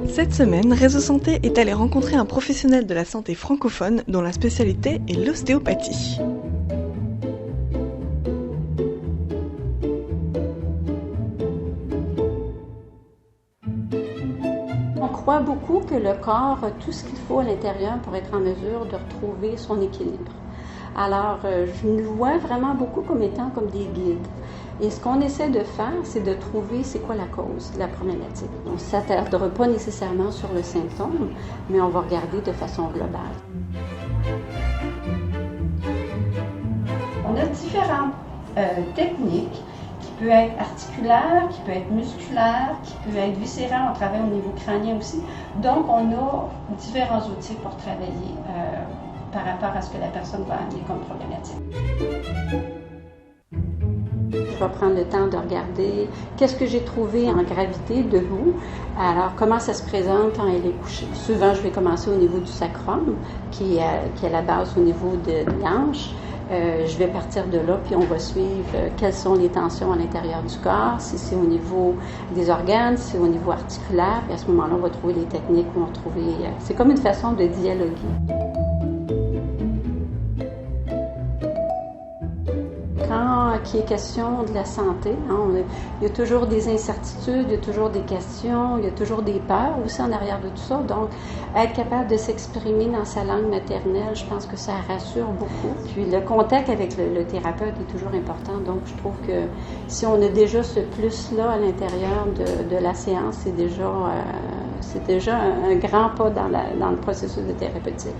Cette semaine, Réseau Santé est allé rencontrer un professionnel de la santé francophone dont la spécialité est l'ostéopathie. On croit beaucoup que le corps a tout ce qu'il faut à l'intérieur pour être en mesure de retrouver son équilibre. Alors, je nous vois vraiment beaucoup comme étant comme des guides. Et ce qu'on essaie de faire, c'est de trouver c'est quoi la cause de la problématique. On ne s'attardera pas nécessairement sur le symptôme, mais on va regarder de façon globale. On a différentes techniques qui peuvent être articulaires, qui peuvent être musculaires, qui peuvent être viscérales. On travaille au niveau crânien aussi. Donc, on a différents outils pour travailler par rapport à ce que la personne va amener comme problématique. Je vais prendre le temps de regarder qu'est-ce que j'ai trouvé en gravité debout. Alors, comment ça se présente quand elle est couchée. Souvent, je vais commencer au niveau du sacrum, qui est la base au niveau de l'hanche. Je vais partir de là, puis on va suivre quelles sont les tensions à l'intérieur du corps, si c'est au niveau des organes, si c'est au niveau articulaire. Puis à ce moment-là, on va trouver les techniques, on va trouver... c'est comme une façon de dialoguer. Quand il est question de la santé, il y a toujours des incertitudes, il y a toujours des questions, il y a toujours des peurs aussi en arrière de tout ça. Donc, être capable de s'exprimer dans sa langue maternelle, je pense que ça rassure beaucoup. Puis le contact avec le thérapeute est toujours important. Donc, je trouve que si on a déjà ce plus-là à l'intérieur de la séance, c'est déjà un grand pas dans le processus de thérapeutique.